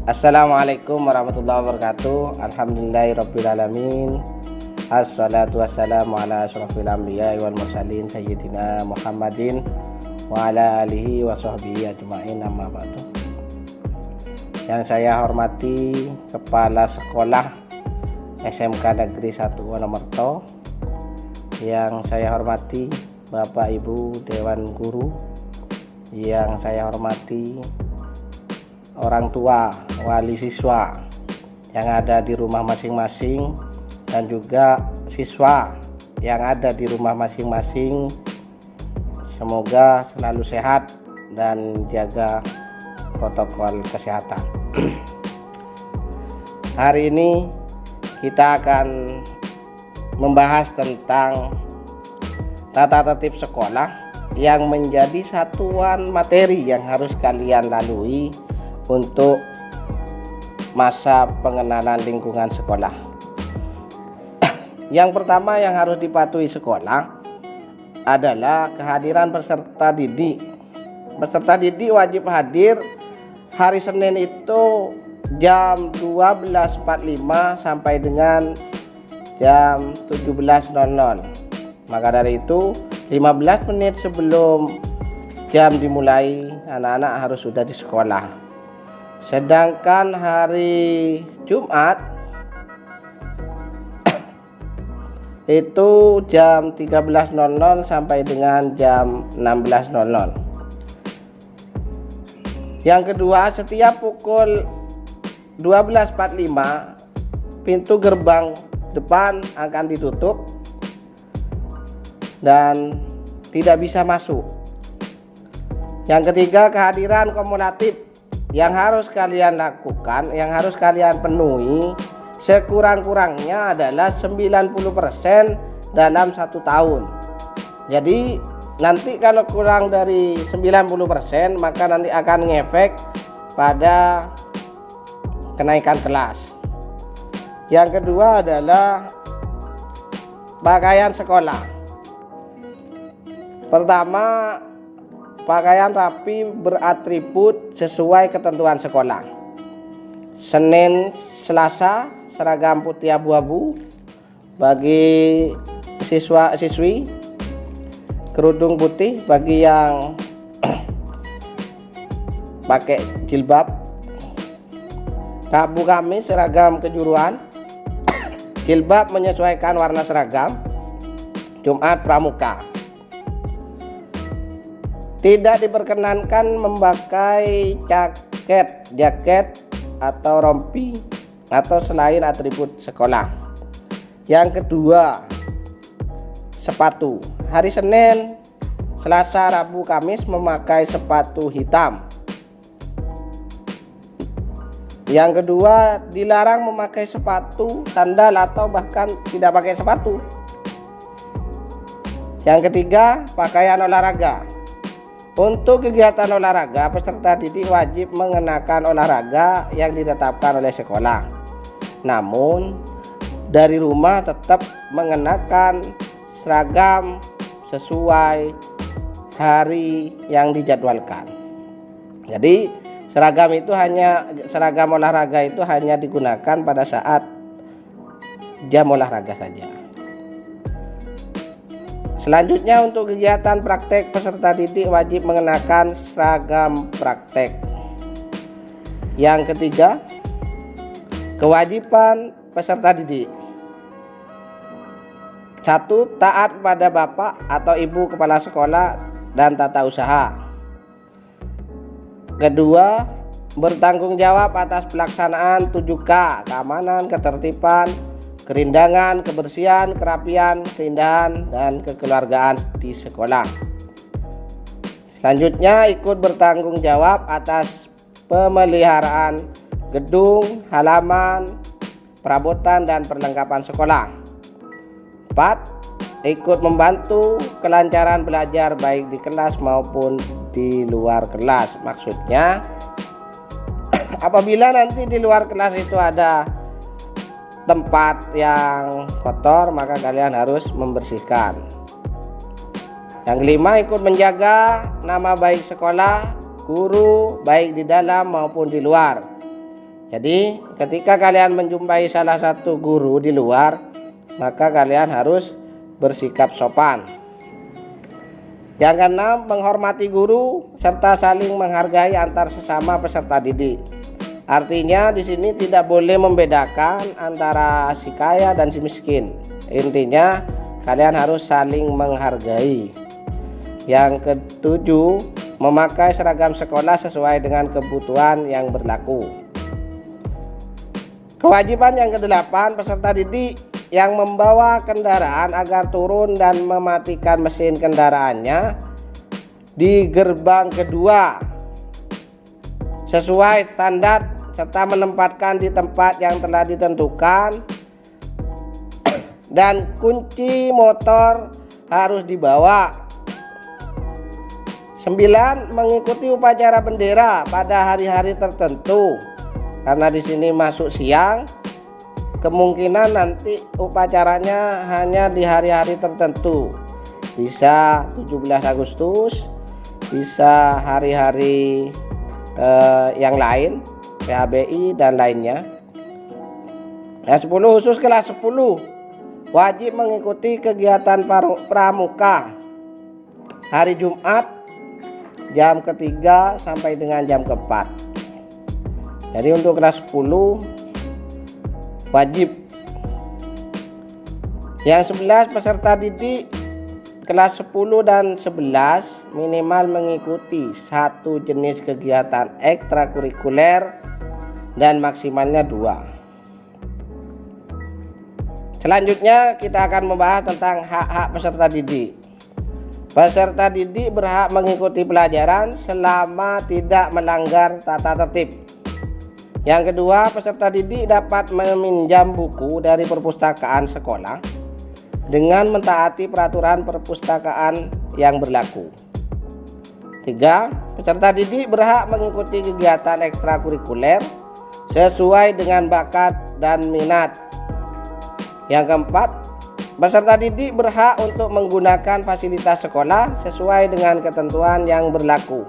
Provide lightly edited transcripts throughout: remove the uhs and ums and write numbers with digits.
Assalamualaikum warahmatullahi wabarakatuh. Alhamdulillahirrabbilalamin. Assalatu wassalamu ala asyrafil anbiya wal mursalin sayyidina Muhammadin wa ala alihi wa sahbihi ajma'in, amma ba'du. Yang saya hormati Kepala Sekolah SMK Negeri 1 Wonomerto, yang saya hormati Bapak Ibu Dewan Guru, yang saya hormati orang tua, wali siswa yang ada di rumah masing-masing, dan juga siswa yang ada di rumah masing-masing. Semoga selalu sehat dan jaga protokol kesehatan. Hari ini kita akan membahas tentang tata tertib sekolah yang menjadi satuan materi yang harus kalian lalui untuk masa pengenalan lingkungan sekolah. Yang pertama yang harus dipatuhi sekolah adalah kehadiran peserta didik. Peserta didik wajib hadir hari Senin itu jam 12.45 sampai dengan jam 17.00. Maka dari itu 15 menit sebelum jam dimulai, anak-anak harus sudah di sekolah. Sedangkan hari Jumat itu jam 13.00 sampai dengan jam 16.00. Yang kedua, setiap pukul 12.45 pintu gerbang depan akan ditutup dan tidak bisa masuk. Yang ketiga, kehadiran kumulatif yang harus kalian lakukan, yang harus kalian penuhi sekurang-kurangnya adalah 90% dalam 1 tahun. Jadi nanti kalau kurang dari 90% maka nanti akan ngefek pada kenaikan kelas. Yang kedua adalah pakaian sekolah. Pertama, pakaian rapi beratribut sesuai ketentuan sekolah. Senin, Selasa seragam putih abu-abu bagi siswa-siswi, kerudung putih bagi yang pakai jilbab. Rabu Kamis seragam kejuruan, jilbab menyesuaikan warna seragam. Jumat pramuka. Tidak diperkenankan memakai jaket atau rompi atau selain atribut sekolah. Yang kedua, sepatu. Hari Senin, Selasa, Rabu, Kamis memakai sepatu hitam. Yang kedua, dilarang memakai sepatu, sandal atau bahkan tidak pakai sepatu. Yang ketiga, pakaian olahraga. Untuk kegiatan olahraga, peserta didik wajib mengenakan olahraga yang ditetapkan oleh sekolah. Namun, dari rumah tetap mengenakan seragam sesuai hari yang dijadwalkan. Jadi, seragam olahraga itu hanya digunakan pada saat jam olahraga saja. Selanjutnya, untuk kegiatan praktek, peserta didik wajib mengenakan seragam praktek. Yang ketiga, kewajiban peserta didik. 1. Taat pada bapak atau ibu kepala sekolah dan tata usaha. Kedua, bertanggung jawab atas pelaksanaan 7K, keamanan, ketertiban, kerindangan, kebersihan, kerapian, keindahan, dan kekeluargaan di sekolah. Selanjutnya, ikut bertanggung jawab atas pemeliharaan gedung, halaman, perabotan, dan perlengkapan sekolah. 4. Ikut membantu kelancaran belajar baik di kelas maupun di luar kelas. Maksudnya, apabila nanti di luar kelas itu ada tempat yang kotor, maka kalian harus membersihkan. Yang kelima, ikut menjaga nama baik sekolah, guru, baik di dalam maupun di luar. Jadi ketika kalian menjumpai salah satu guru di luar, maka kalian harus bersikap sopan. Yang keenam, menghormati guru serta saling menghargai antar sesama peserta didik. Artinya di sini tidak boleh membedakan antara si kaya dan si miskin. Intinya kalian harus saling menghargai. Yang ketujuh, memakai seragam sekolah sesuai dengan kebutuhan yang berlaku. Kewajiban yang kedelapan, peserta didik yang membawa kendaraan agar turun dan mematikan mesin kendaraannya di gerbang kedua sesuai standar serta menempatkan di tempat yang telah ditentukan, dan kunci motor harus dibawa. 9. Mengikuti upacara bendera pada hari-hari tertentu. Karena di sini masuk siang, kemungkinan nanti upacaranya hanya di hari-hari tertentu. Bisa 17 Agustus, bisa hari-hari yang lain, PHBI dan lainnya. Yang 10, khusus kelas 10 wajib mengikuti kegiatan pramuka hari Jumat jam ketiga sampai dengan jam keempat. Jadi untuk kelas 10 wajib. Yang 11, peserta didik kelas 10 dan 11 minimal mengikuti satu jenis kegiatan ekstrakurikuler dan maksimalnya 2. Selanjutnya kita akan membahas tentang hak-hak peserta didik. Peserta didik berhak mengikuti pelajaran selama tidak melanggar tata tertib. Yang kedua, peserta didik dapat meminjam buku dari perpustakaan sekolah dengan mentaati peraturan perpustakaan yang berlaku. 3. Peserta didik berhak mengikuti kegiatan ekstrakurikuler sesuai dengan bakat dan minat. Yang keempat, peserta didik berhak untuk menggunakan fasilitas sekolah sesuai dengan ketentuan yang berlaku.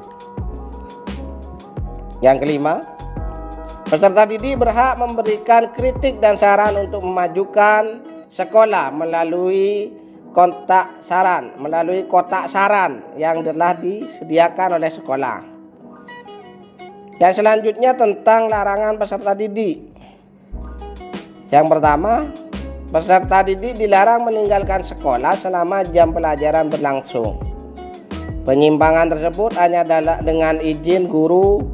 Yang kelima, peserta didik berhak memberikan kritik dan saran untuk memajukan sekolah melalui kotak saran yang telah disediakan oleh sekolah. Yang selanjutnya tentang larangan peserta didik. Yang pertama, peserta didik dilarang meninggalkan sekolah selama jam pelajaran berlangsung. Penyimpangan tersebut hanya dengan izin guru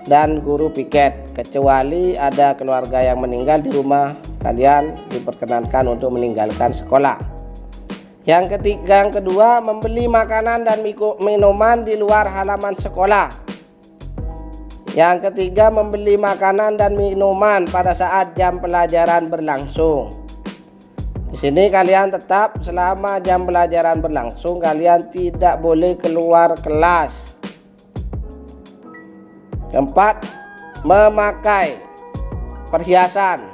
dan guru piket, kecuali ada keluarga yang meninggal di rumah, kalian diperkenankan untuk meninggalkan sekolah. Yang kedua, membeli makanan dan minuman di luar halaman sekolah. Yang ketiga, membeli makanan dan minuman pada saat jam pelajaran berlangsung. Di sini kalian tetap selama jam pelajaran berlangsung kalian tidak boleh keluar kelas. Keempat, memakai perhiasan.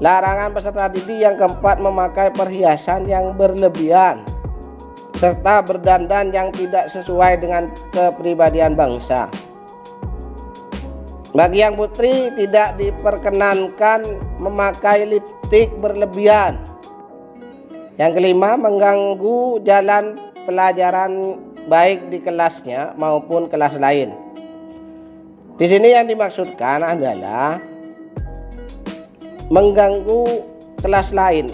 Larangan peserta didik yang keempat memakai perhiasan yang berlebihan serta berdandan yang tidak sesuai dengan kepribadian bangsa. Bagi yang putri tidak diperkenankan memakai lipstik berlebihan. Yang kelima, mengganggu jalan pelajaran baik di kelasnya maupun kelas lain. Di sini yang dimaksudkan adalah mengganggu kelas lain,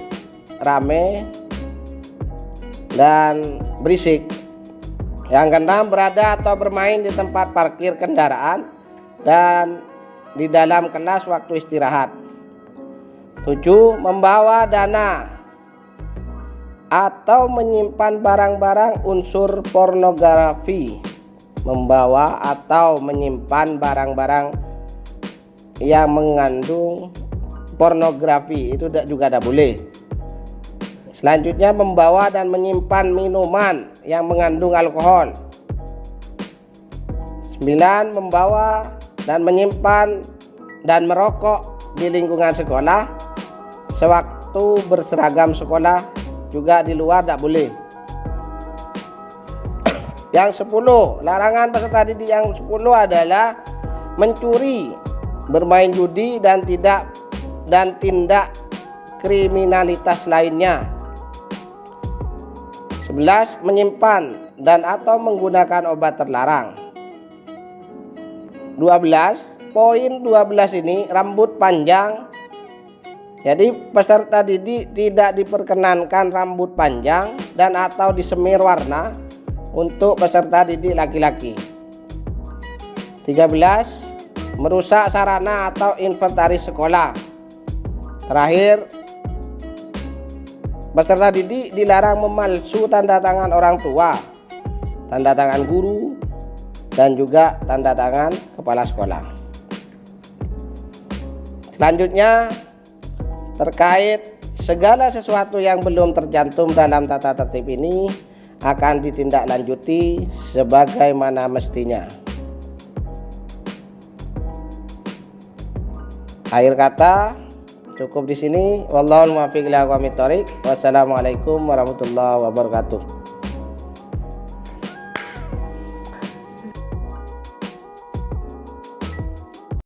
rame dan berisik. Yang keenam, berada atau bermain di tempat parkir kendaraan dan di dalam kelas waktu istirahat. 7. Membawa dana atau menyimpan barang-barang unsur pornografi. Membawa atau menyimpan barang-barang yang mengandung pornografi itu juga tidak boleh. Selanjutnya, membawa dan menyimpan minuman yang mengandung alkohol. 9. Membawa dan menyimpan dan merokok di lingkungan sekolah sewaktu berseragam sekolah, juga di luar tidak boleh. Yang 10, larangan peserta didik yang 10 adalah mencuri, bermain judi dan tindak kriminalitas lainnya. 11, menyimpan dan atau menggunakan obat terlarang. 12, poin 12 ini rambut panjang. Jadi peserta didik tidak diperkenankan rambut panjang dan atau disemir warna untuk peserta didik laki-laki. 13, merusak sarana atau inventaris sekolah. Terakhir, peserta didik dilarang memalsu tanda tangan orang tua, tanda tangan guru, dan juga tanda tangan kepala sekolah. Selanjutnya, terkait segala sesuatu yang belum tercantum dalam tata tertib ini akan ditindaklanjuti sebagaimana mestinya. Akhir kata, cukup di sini. Wallahul muwaffiq ila aqwamit thoriq. Wassalamualaikum warahmatullahi wabarakatuh.